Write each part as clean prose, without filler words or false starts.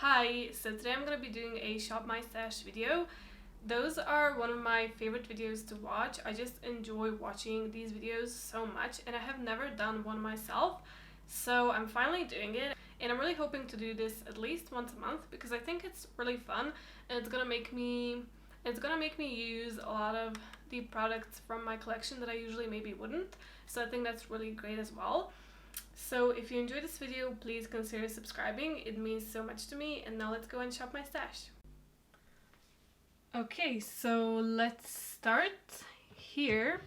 Hi, so today I'm going to be doing a shop my stash video. Those are one of my favorite videos to watch. I just enjoy watching these videos so much and I have never done one myself. So I'm finally doing it and I'm really hoping to do this at least once a month because I think it's really fun and it's gonna make me use a lot of the products from my collection that I usually maybe wouldn't. So I think that's really great as well. So if you enjoyed this video, please consider subscribing. It means so much to me. And now let's go and shop my stash. Okay, so let's start here.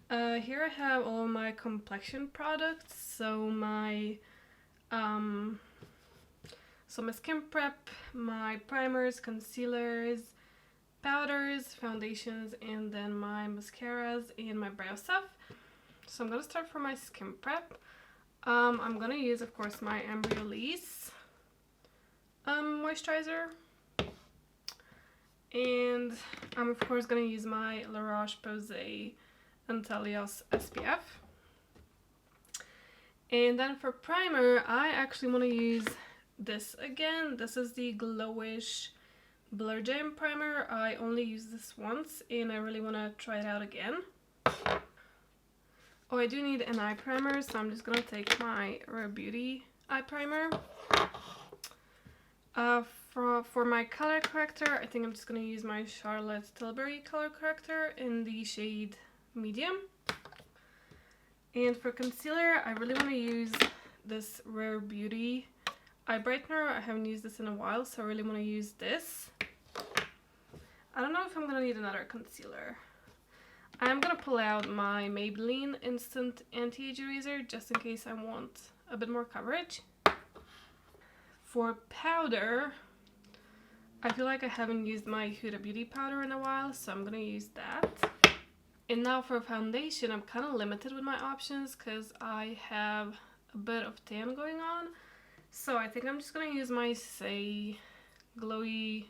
Here I have all my complexion products. So my skin prep, my primers, concealers, powders, foundations, and then my mascaras and my brow stuff. So I'm gonna start from my skin prep. I'm gonna use, of course, my Embryolisse moisturizer, and I'm of course gonna use my Roche-Posay Anthelios SPF. And then for primer, I actually want to use this again. This is the Glowish Blur Jam primer. I only used this once and I really want to try it out again. Oh, I do need an eye primer, so I'm just gonna take my Rare Beauty eye primer. For my color corrector, I think I'm just gonna use my Charlotte Tilbury color corrector in the shade medium. And for concealer, I really want to use this Rare Beauty eye brightener. I haven't used this in a while, so I really want to use this. I don't know if I'm gonna need another concealer. I'm gonna pull out my Maybelline Instant Anti-Age Eraser just in case I want a bit more coverage. For powder, I feel like I haven't used my Huda Beauty powder in a while, so I'm gonna use that. And now for foundation, I'm kind of limited with my options because I have a bit of tan going on. So I think I'm just gonna use my Saie Glowy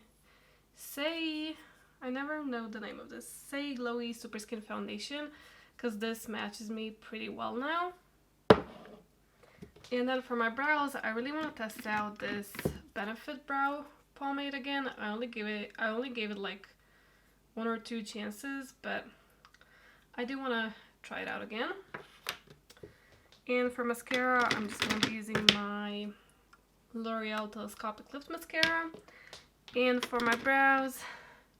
Saie. I never know the name of this. Saie Glowy Super Skin Foundation because this matches me pretty well now. And then for my brows, I really want to test out this Benefit Brow Pomade again. I only gave it like 1 or 2 chances, but I do want to try it out again. And for mascara, I'm just going to be using my L'Oreal Telescopic Lift Mascara. And for my brows,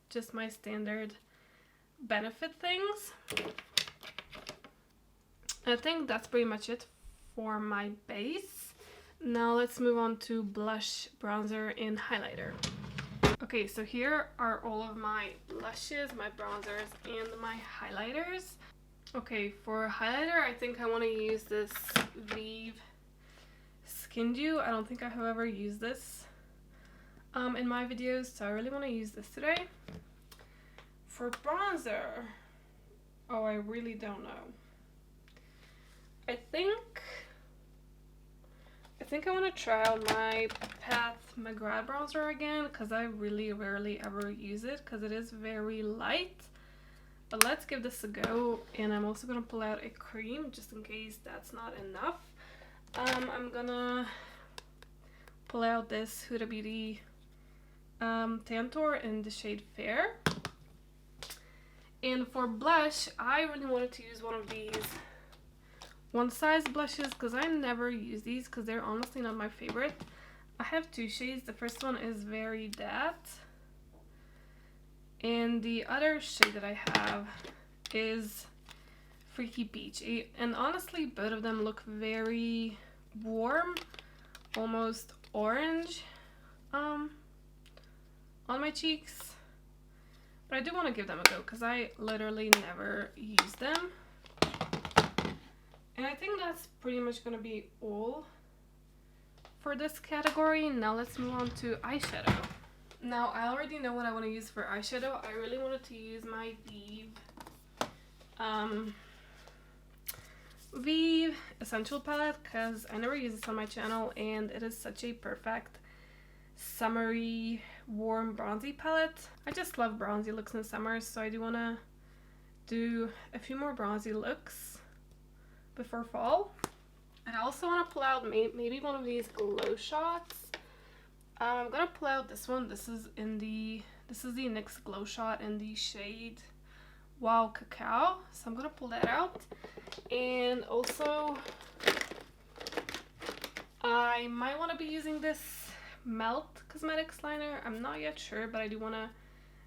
just my standard Benefit things. I think that's pretty much it for my base. Now let's move on to blush, bronzer, and highlighter. Okay, so here are all of my blushes, my bronzers, and my highlighters. Okay, for highlighter, I think I want to use this VIEVE Skin Dew. I don't think I have ever used this in my videos, so I really want to use this today. For bronzer, oh, I really don't know. I think I want to try out my Pat McGrath bronzer again because I really rarely ever use it because it is very light. But let's give this a go, and I'm also going to pull out a cream just in case that's not enough. I'm gonna pull out this Huda Beauty Tantour in the shade Fair. And for blush, I really wanted to use one of these one size blushes because I never use these because they're honestly not my favorite. I have 2 shades. The first one is Very Dat, and the other shade that I have is Freaky Peach. And honestly, both of them look very warm, almost orange on my cheeks. But I do want to give them a go because I literally never use them. And I think that's pretty much going to be all for this category. Now let's move on to eyeshadow. Now I already know what I want to use for eyeshadow. I really wanted to use my VIEVE Essential Palette because I never use this on my channel and it is such a perfect summery, warm, bronzy palette. I just love bronzy looks in summer, so I do want to do a few more bronzy looks before fall. And I also want to pull out maybe one of these glow shots I'm gonna pull out this one. This is the NYX Glow Shot in the shade Wow Cacao. So I'm gonna pull that out. And also, I might want to be using this Melt Cosmetics liner. I'm not yet sure, but I do want to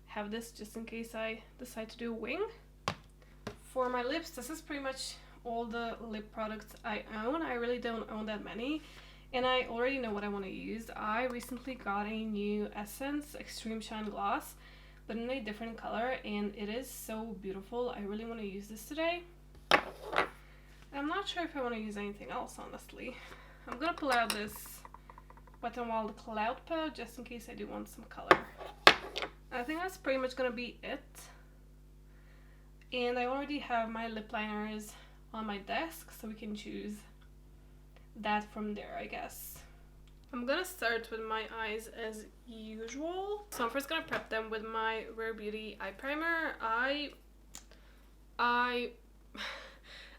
have this just in case I decide to do a wing. For my lips, this is pretty much all the lip products I own. I really don't own that many, and I already know what I want to use. I recently got a new Essence Extreme Shine Gloss, but in a different color, and it is so beautiful. I really want to use this today. I'm not sure if I want to use anything else, honestly. I'm gonna pull out this Wet n Wild Cloud Palette just in case I do want some color. I think that's pretty much gonna be it. And I already have my lip liners on my desk, so we can choose that from there, I guess. I'm gonna start with my eyes as usual. So I'm first gonna prep them with my Rare Beauty eye primer. I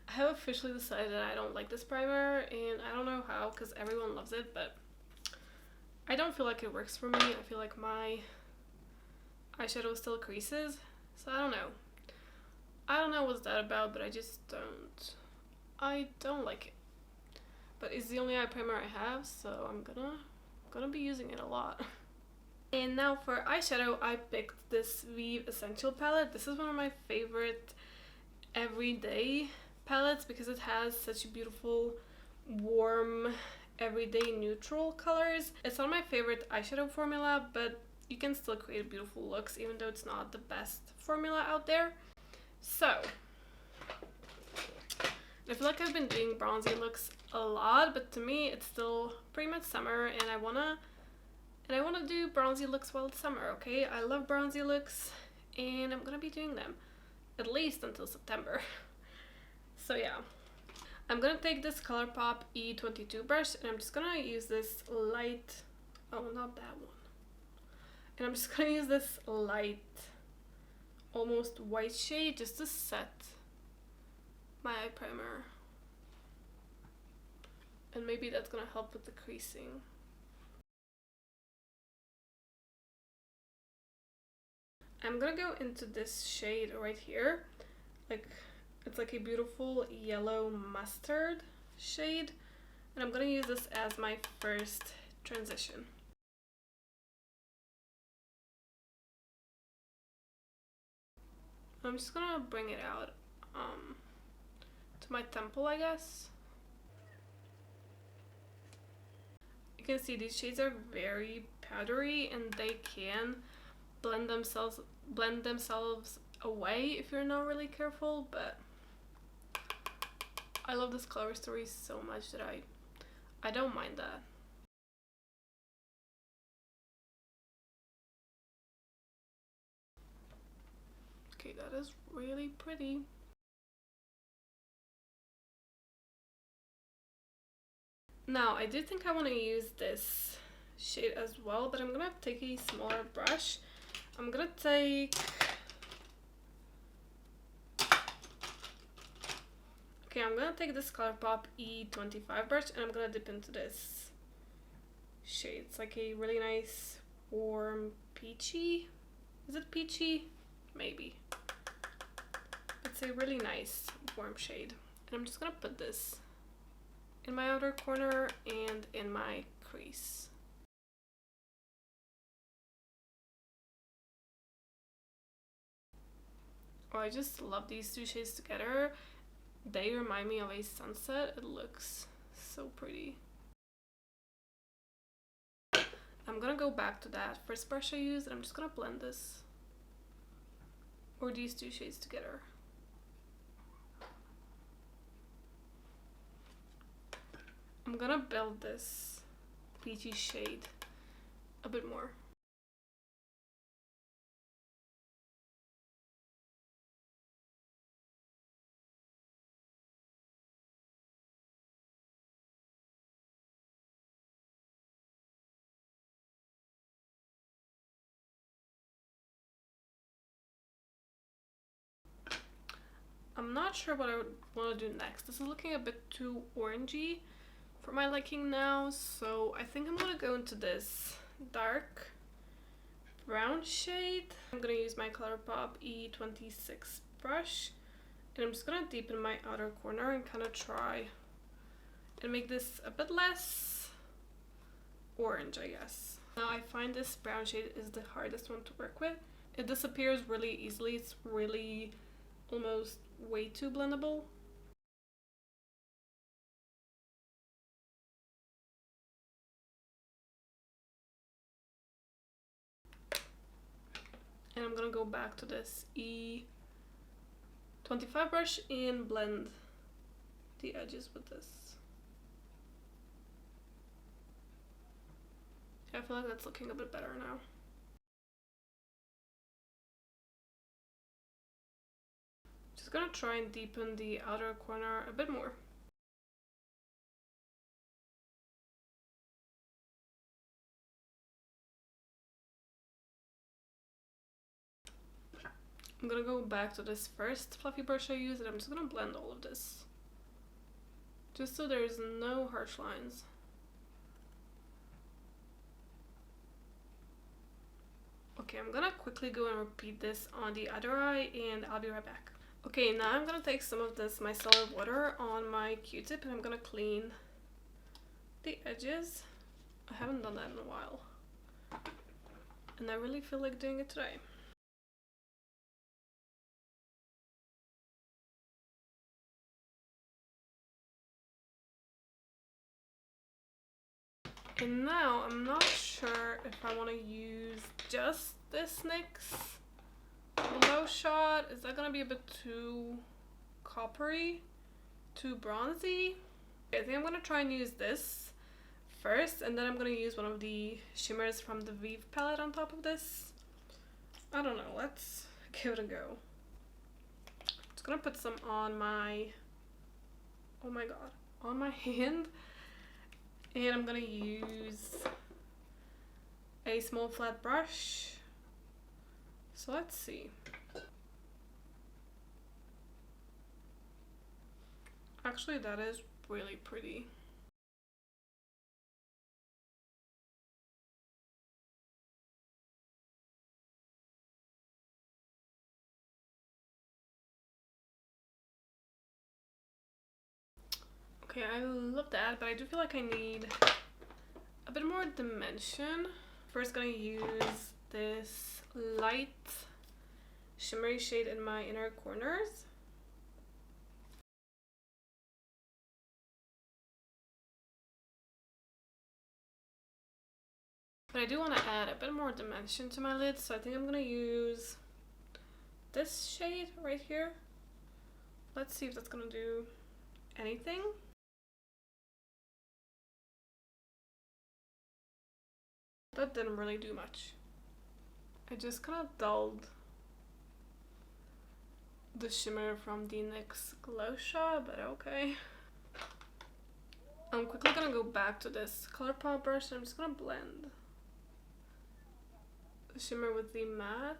have officially decided that I don't like this primer, and I don't know how, because everyone loves it, but I don't feel like it works for me. I feel like my eyeshadow still creases, so I don't know. I don't know what's that about, but I just don't. I don't like it. But it's the only eye primer I have, so I'm gonna be using it a lot. And now for eyeshadow, I picked this VIEVE Essential palette. This is one of my favorite everyday palettes because it has such beautiful, warm, everyday neutral colors. It's not my favorite eyeshadow formula, but you can still create beautiful looks even though it's not the best formula out there. So I feel like I've been doing bronzy looks a lot, but to me it's still pretty much summer, and I wanna do bronzy looks while it's summer. Okay, I love bronzy looks, and I'm gonna be doing them at least until September. So yeah, I'm gonna take this ColourPop E22 brush, and I'm just gonna use this light, oh, not that one. And I'm just gonna use this light, almost white shade just to set my eye primer. And maybe that's gonna help with the creasing. I'm gonna go into this shade right here. It's like a beautiful yellow mustard shade, and I'm gonna use this as my first transition. I'm just gonna bring it out to my temple, I guess. You can see these shades are very powdery, and they can blend themselves away if you're not really careful, but I love this color story so much that I don't mind that. Okay, that is really pretty. Now, I do think I want to use this shade as well, but I'm gonna take a smaller brush. I'm gonna take... Okay, I'm gonna take this ColourPop E25 brush, and I'm gonna dip into this shade. It's like a really nice, warm, peachy. Is it peachy? Maybe. It's a really nice, warm shade. And I'm just gonna put this in my outer corner and in my crease. Oh, I just love these two shades together. They remind me of a sunset. It looks so pretty. I'm gonna go back to that first brush I used, and I'm just gonna blend this, or these two shades together. I'm gonna build this peachy shade a bit more. I'm not sure what I would want to do next. This is looking a bit too orangey for my liking now, so I think I'm gonna go into this dark brown shade. I'm gonna use my ColourPop E26 brush, and I'm just gonna deepen my outer corner and kind of try and make this a bit less orange, I guess. Now I find this brown shade is the hardest one to work with. It disappears really easily. It's really almost way too blendable. And I'm gonna go back to this E25 brush and blend the edges with this. I feel like that's looking a bit better now. Just gonna try and deepen the outer corner a bit more. I'm gonna go back to this first fluffy brush I used, and I'm just gonna blend all of this, just so there's no harsh lines. Okay, I'm gonna quickly go and repeat this on the other eye, and I'll be right back. Okay, now I'm gonna take some of this micellar water on my Q-tip, and I'm gonna clean the edges. I haven't done that in a while, and I really feel like doing it today. And now I'm not sure if I want to use just this NYX glow shot. Is that gonna be a bit too coppery, too bronzy? I think I'm gonna try and use this first, and then I'm gonna use one of the shimmers from the VIEVE palette on top of this. I don't know, let's give it a go. Just gonna put some on my, oh my god, on my hand. And I'm gonna use a small flat brush. So let's see. Actually, that is really pretty. Okay, I love that, but I do feel like I need a bit more dimension. First, gonna use this light shimmery shade in my inner corners. But I do want to add a bit more dimension to my lid, so I think I'm gonna use this shade right here. Let's see if that's gonna do anything. That didn't really do much. I just kind of dulled the shimmer from the NYX Glow Shot, but okay. I'm quickly gonna go back to this ColourPop brush, and I'm just gonna blend the shimmer with the matte.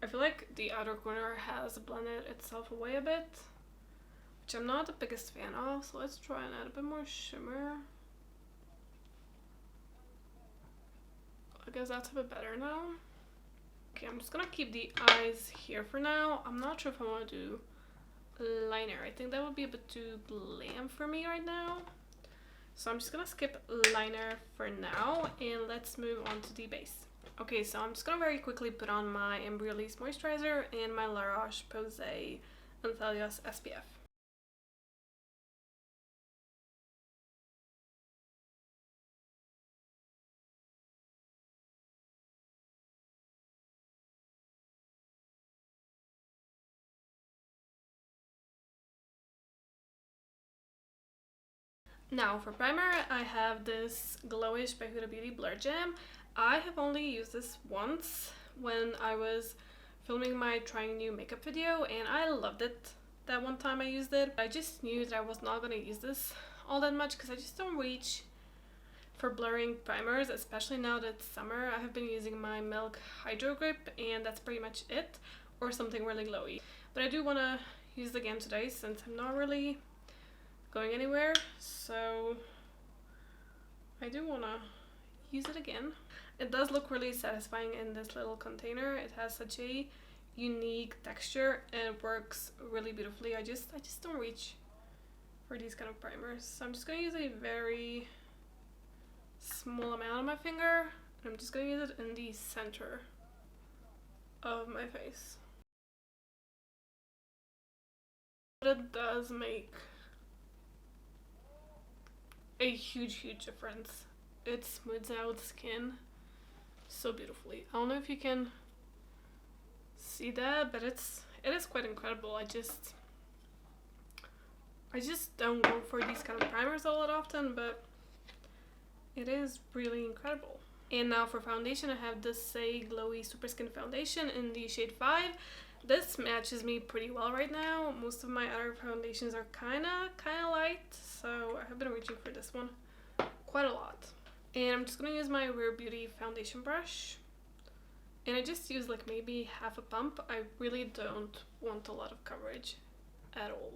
I feel like the outer corner has blended itself away a bit, which I'm not the biggest fan of, so let's try and add a bit more shimmer. I guess that's a bit better now. Okay, I'm just gonna keep the eyes here for now. I'm not sure if I want to do liner. I think that would be a bit too glam for me right now. So I'm just gonna skip liner for now, and let's move on to the base. Okay, so I'm just gonna very quickly put on my Embryolisse moisturizer and my Roche-Posay Anthelios SPF. Now for primer, I have this Glowish by Huda Beauty Blur Jam. I have only used this once when I was filming my trying new makeup video, and I loved it that one time I used it. I just knew that I was not going to use this all that much because I just don't reach for blurring primers, especially now that it's summer. I have been using my Milk Hydro Grip, and that's pretty much it, or something really glowy. But I do want to use it again today since I'm not really going anywhere, so I do want to use it again. It does look really satisfying in this little container. It has such a unique texture and it works really beautifully. I just don't reach for these kind of primers, so I'm just going to use a very small amount on my finger, and I'm just going to use it in the center of my face. But it does make a huge difference. It smooths out skin so beautifully. I don't know if you can see that, but it is quite incredible. I just don't go for these kind of primers all that often, but it is really incredible. And now for foundation, I have the Saie Glowy Super Skin Foundation in the shade 5. This matches me pretty well right now. Most of my other foundations are kinda light, so I have been reaching for this one quite a lot. And I'm just gonna use my Rare Beauty foundation brush. And I just use like maybe half a pump. I really don't want a lot of coverage at all.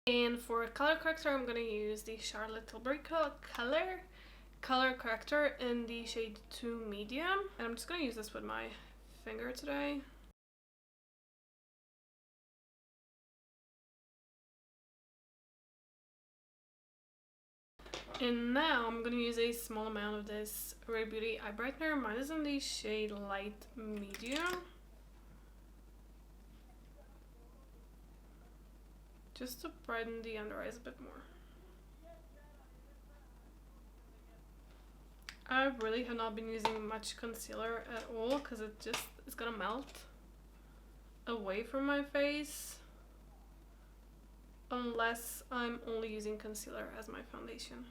And for color corrector, I'm going to use the Charlotte Tilbury color corrector in the shade 2 medium. And I'm just going to use this with my finger today. And now I'm going to use a small amount of this Rare Beauty Eye Brightener. Mine is in the shade light medium. Just to brighten the under eyes a bit more. I really have not been using much concealer at all because it's gonna melt away from my face unless I'm only using concealer as my foundation.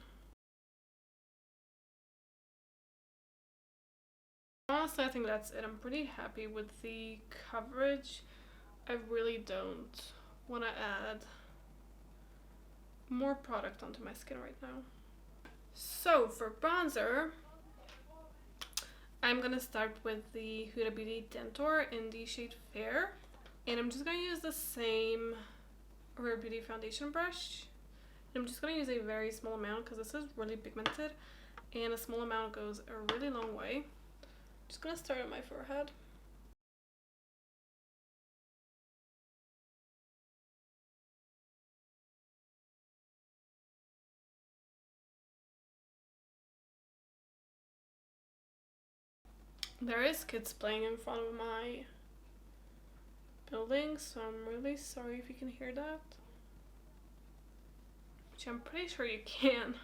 Honestly, I think that's it. I'm pretty happy with the coverage. I really don't want to add more product onto my skin right now. So for bronzer, I'm gonna start with the Huda Beauty Tantour in the shade Fair, and I'm just gonna use the same Rare Beauty foundation brush. I'm just gonna use a very small amount because this is really pigmented, and a small amount goes a really long way. Just gonna start on my forehead. There is kids playing in front of my building, so I'm really sorry if you can hear that. Which I'm pretty sure you can.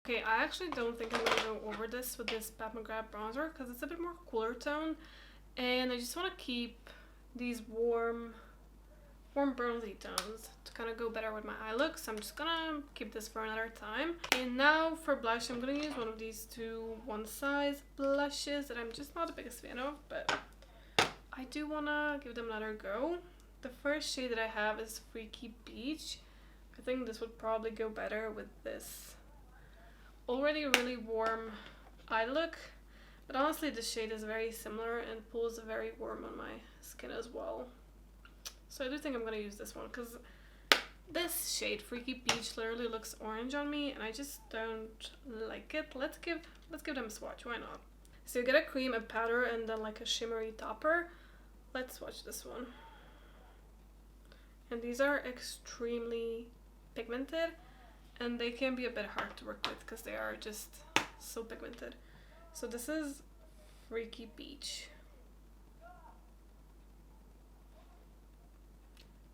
Okay, I actually don't think I'm gonna go over this with this Pat McGrath bronzer because it's a bit more cooler tone, and I just want to keep these warm bronzy tones to kind of go better with my eye look. So I'm just gonna keep this for another time. And now for blush, I'm gonna use one of these two one size blushes that I'm just not the biggest fan of, but I do wanna give them another go. The first shade that I have is Freaky Beach. I think this would probably go better with this already really warm eye look, but honestly this shade is very similar and pulls very warm on my skin as well. So I do think I'm gonna use this one because this shade Freaky Beach literally looks orange on me and I just don't like it. Let's give them a swatch, why not? So you get a cream, a powder, and then like a shimmery topper. Let's swatch this one. And these are extremely pigmented, and they can be a bit hard to work with because they are just so pigmented. So this is Freaky Beach.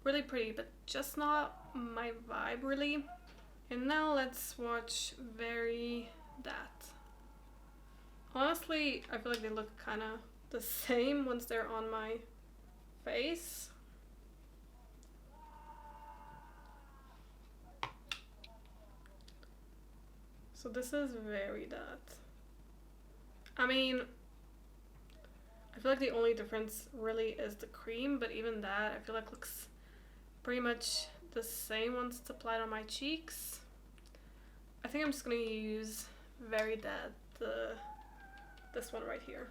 Really pretty, but just not my vibe really. And now let's swatch Very That. Honestly, I feel like they look kind of the same once they're on my face. So this is Very That. I mean, I feel like the only difference really is the cream, but even that I feel like looks pretty much the same once it's applied on my cheeks. I think I'm just gonna use Very That, this one right here.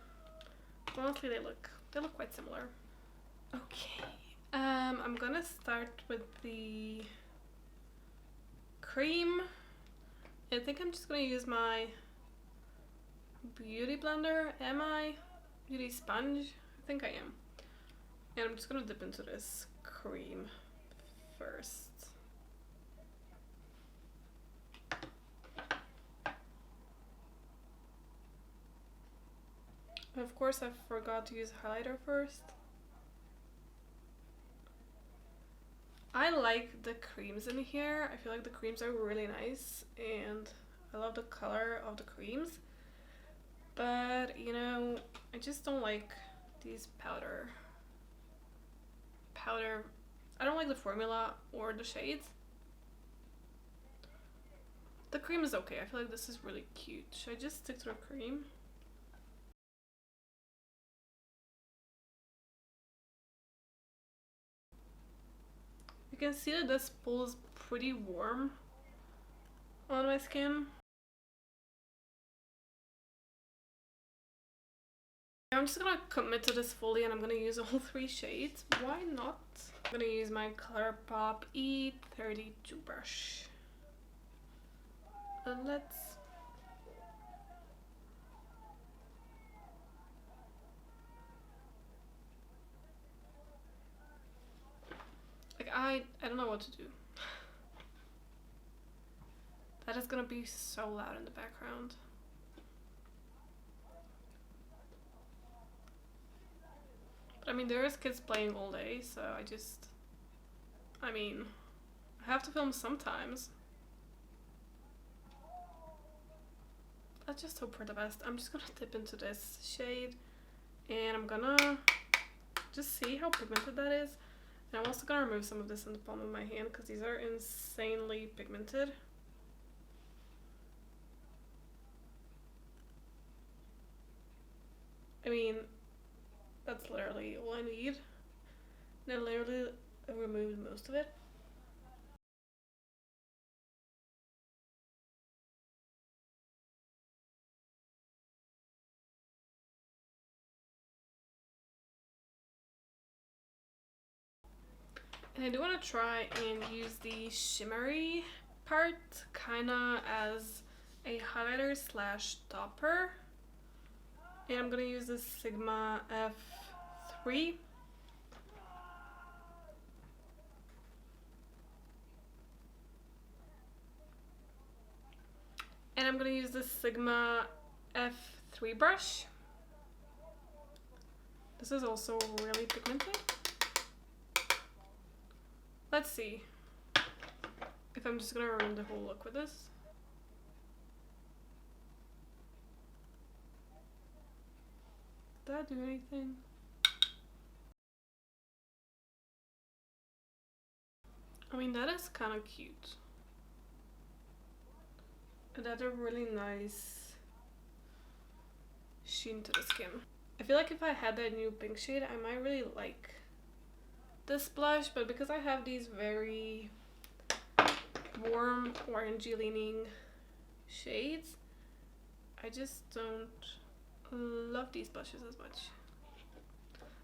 Honestly, they look quite similar. Okay, I'm gonna start with the cream. I think I'm just gonna use my beauty blender. Am I? Beauty sponge? I think I am. And I'm just gonna dip into this cream first. Of course, I forgot to use highlighter first. I like the creams in here. I feel like the creams are really nice and I love the color of the creams. But, you know, I just don't like these powder. I don't like the formula or the shades. The cream is okay. I feel like this is really cute. Should I just stick to the cream? You can see that this pulls pretty warm on my skin. I'm just gonna commit to this fully and I'm gonna use all 3 shades. Why not? I'm gonna use my ColourPop E32 brush. And let's... Like, I don't know what to do. That is gonna be so loud in the background. But I mean, there's kids playing all day, so I mean, I have to film sometimes. Let's just hope for the best. I'm just gonna dip into this shade and I'm gonna just see how pigmented that is. And I'm also gonna remove some of this in the palm of my hand because these are insanely pigmented. I mean, that's literally all I need. And I literally removed most of it. And I do want to try and use the shimmery part kinda as a highlighter slash topper. And I'm gonna use this Sigma F3. And I'm gonna use this Sigma F3 brush. This is also really pigmented. Let's see if I'm just gonna ruin the whole look with this. Did that do anything? I mean, that is kind of cute. It had a really nice sheen to the skin. I feel like if I had that new pink shade, I might really like this blush, but because I have these very warm orangey leaning shades, I just don't love these blushes as much.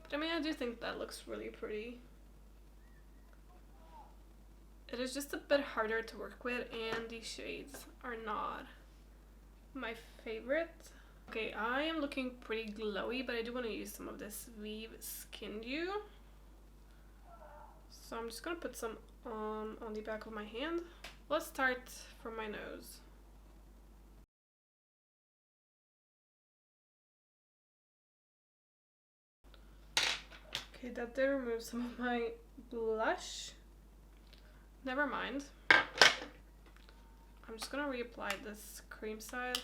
But I mean, I do think that looks really pretty. It is just a bit harder to work with and these shades are not my favorite. Okay, I am looking pretty glowy, but I do want to use some of this VIEVE Skin Dew. So I'm just gonna put some on the back of my hand. Let's start from my nose. Okay, that did remove some of my blush. Never mind. I'm just gonna reapply this cream side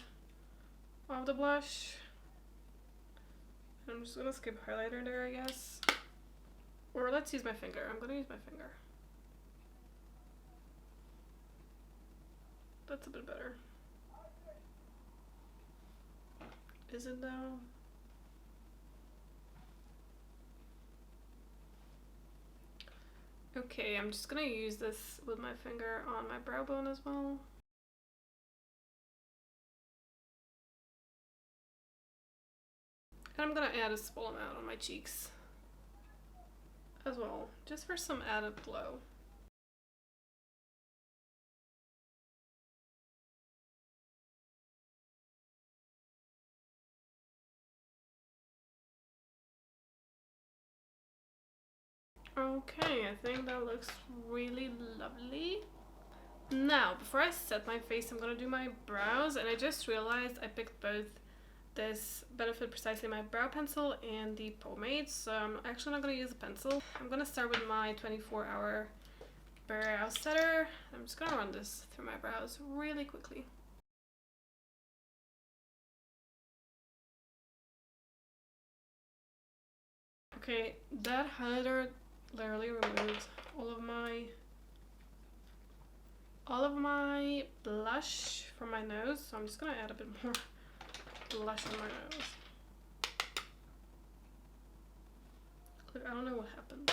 of the blush. I'm just gonna skip highlighter there, I guess. Or let's use my finger. I'm gonna use my finger. That's a bit better. Is it though? Okay, I'm just gonna use this with my finger on my brow bone as well. And I'm gonna add a small amount on my cheeks as well, just for some added glow. Okay, I think that looks really lovely. Now, before I set my face, I'm gonna do my brows, and I just realized I picked both this Benefit Precisely My Brow Pencil and the Pomade, so I'm actually not gonna use a pencil. I'm gonna start with my 24-hour brow setter. I'm just gonna run this through my brows really quickly. Okay, that highlighter literally removed all of my blush from my nose, so I'm just gonna add a bit more blush on my nose. Look, I don't know what happened,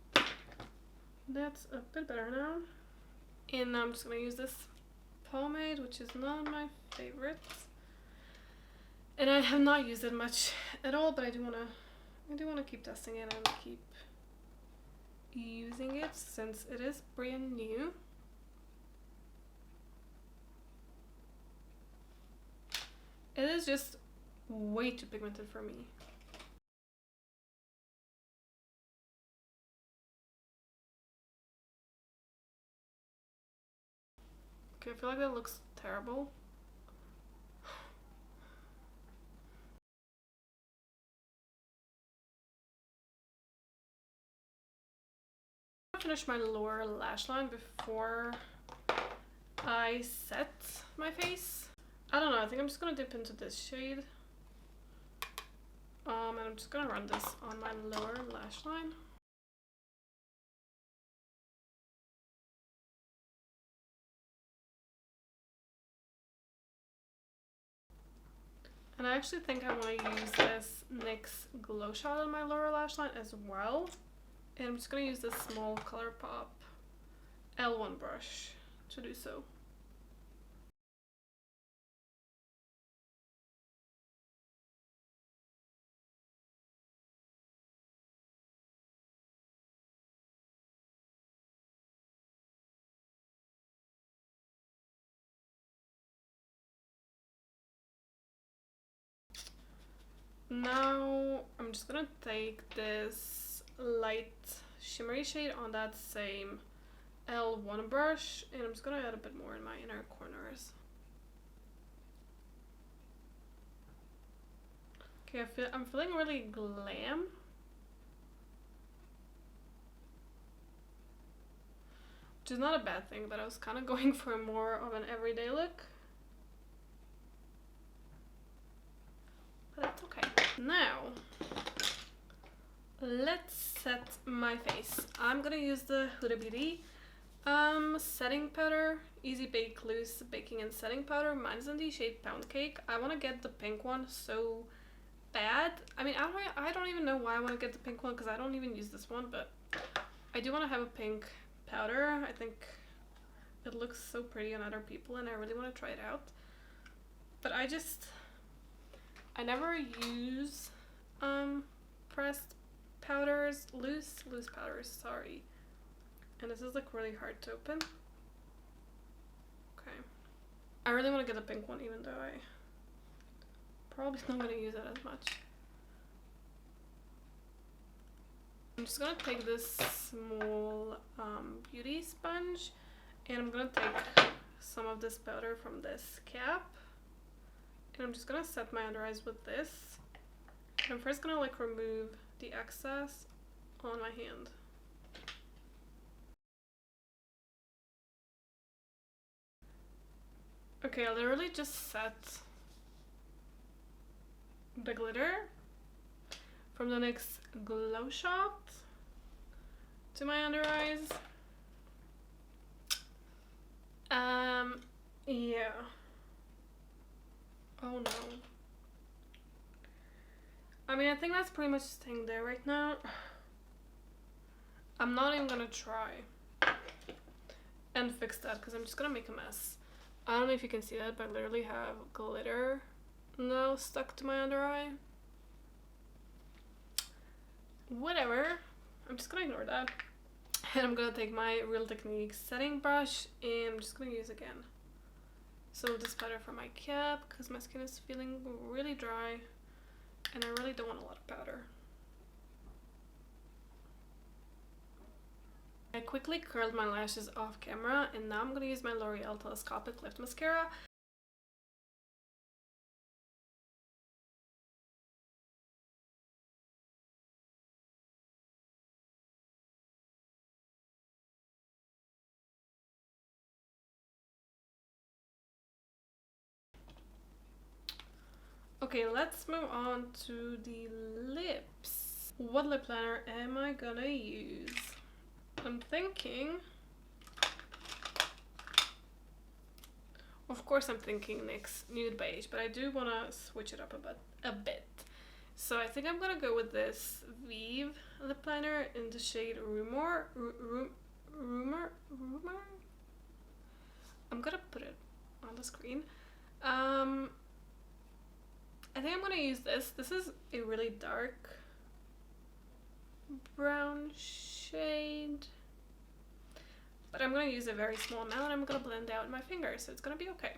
but that's a bit better now. And now I'm just gonna use this pomade, which is not my favorite. And I have not used it much at all, but I do wanna keep testing it and keep using it since it is brand new. It is just way too pigmented for me. Okay, I feel like that looks terrible. Finish my lower lash line before I set my face. I don't know, I think I'm just gonna dip into this shade. And I'm just gonna run this on my lower lash line. And I actually think I want to use this NYX Glow Shot on my lower lash line as well. And I'm just going to use this small ColourPop L1 brush to do so. Now I'm just going to take this light shimmery shade on that same L1 brush, and I'm just going to add a bit more in my inner corners. Okay, I'm feeling really glam. Which is not a bad thing, but I was kind of going for more of an everyday look. But that's okay. Now, let's set my face. I'm gonna use the Huda Beauty setting powder, Easy Bake Loose Baking and Setting Powder. Mine's in the shade Pound Cake. I want to get the pink one so bad. I mean, I don't even know why I want to get the pink one because I don't even use this one, but I do want to have a pink powder. I think it looks so pretty on other people and I really want to try it out. But I never use pressed powders, loose powders, sorry. And this is like really hard to open. Okay. I really want to get the pink one even though I probably not going to use it as much. I'm just going to take this small beauty sponge and I'm going to take some of this powder from this cap. And I'm just going to set my under eyes with this. I'm first gonna like remove the excess on my hand. Okay, I literally just set the glitter from the NYX Glow Shot to my under eyes. Yeah. Oh no. I mean, I think that's pretty much staying there right now. I'm not even gonna try and fix that because I'm just gonna make a mess. I don't know if you can see that, but I literally have glitter now stuck to my under eye. Whatever. I'm just gonna ignore that. And I'm gonna take my Real Techniques setting brush and I'm just gonna use again some of this powder for my cap because my skin is feeling really dry and I really don't want a lot of powder. I quickly curled my lashes off camera and now I'm gonna use my L'Oreal Telescopic Lift Mascara. Okay, let's move on to the lips. What lip liner am I gonna use? I'm thinking... Of course I'm thinking NYX Nude Beige, but I do want to switch it up a bit. So I think I'm gonna go with this VIEVE lip liner in the shade Rumour. Rumour? I'm gonna put it on the screen. I think I'm gonna use this. This is a really dark brown shade, but I'm gonna use a very small amount and I'm gonna blend out in my fingers, so it's gonna be okay.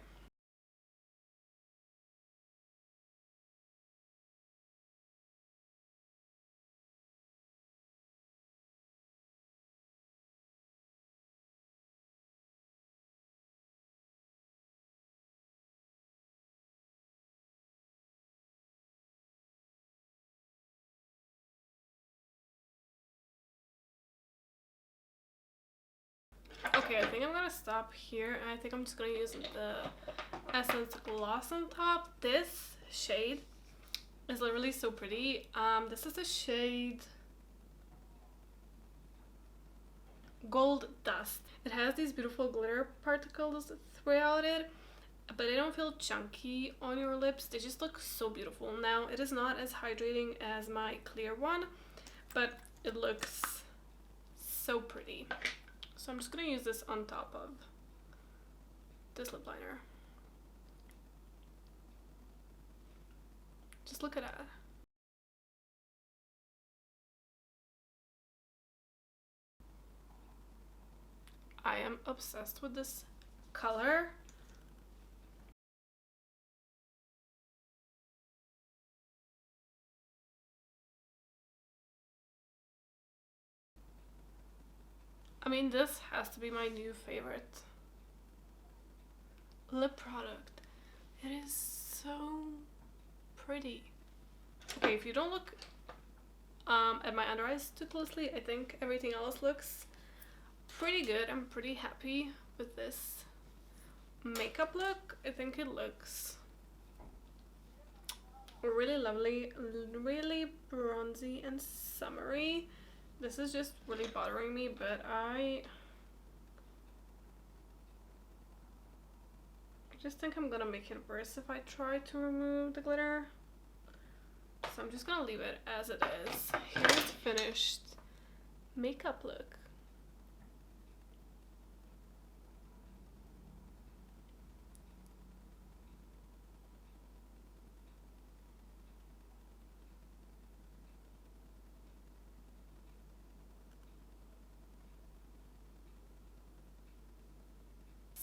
Okay, I think I'm gonna stop here and I think I'm just gonna use the Essence Gloss on top. This shade is literally so pretty. This is the shade Gold Dust. It has these beautiful glitter particles throughout it, but they don't feel chunky on your lips. They just look so beautiful. Now, it is not as hydrating as my clear one, but it looks so pretty. So I'm just gonna use this on top of this lip liner. Just look at that. I am obsessed with this color. I mean, this has to be my new favorite lip product. It is so pretty. Okay, if you don't look at my under eyes too closely, I think everything else looks pretty good. I'm pretty happy with this makeup look. I think it looks really lovely, really bronzy and summery. This is just really bothering me, but I just think I'm gonna make it worse if I try to remove the glitter. So I'm just gonna leave it as it is. Here's the finished makeup look.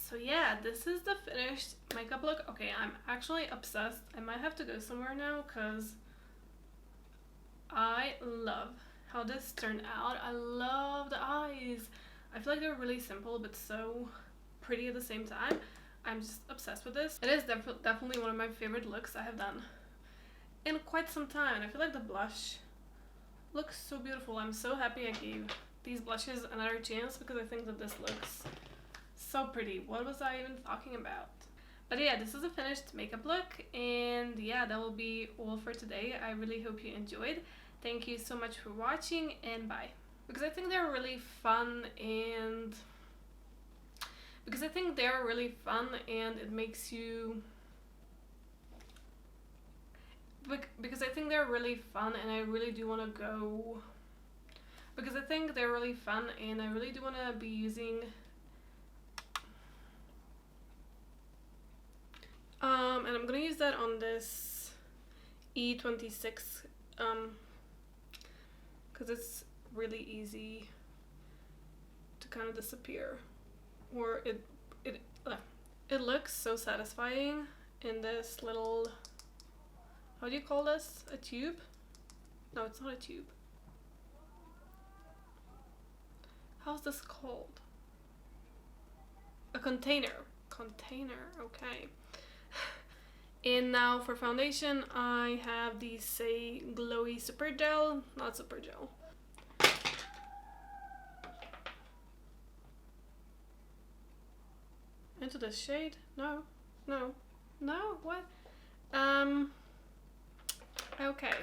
So yeah, this is the finished makeup look. Okay, I'm actually obsessed. I might have to go somewhere now because I love how this turned out. I love the eyes. I feel like they're really simple but so pretty at the same time. I'm just obsessed with this. It is definitely one of my favorite looks I have done in quite some time. And I feel like the blush looks so beautiful. I'm so happy I gave these blushes another chance because I think that this looks so pretty. What was I even talking about? But yeah, this is a finished makeup look, and yeah, that will be all for today. I really hope you enjoyed. Thank you so much for watching, and bye. Because I think they're really fun, and it makes you, because I think they're really fun, and I really do want to go, because I think they're really fun, and I really do want to be using and I'm gonna use that on this E26 because it's really easy to kind of disappear, or it looks so satisfying in this little, how do you call this, a tube? No, it's not a tube. How's this called? A container. Okay. And now for foundation, I have the Saie Glowy Super Gel, not Super Gel. Into this shade? No, what? Okay.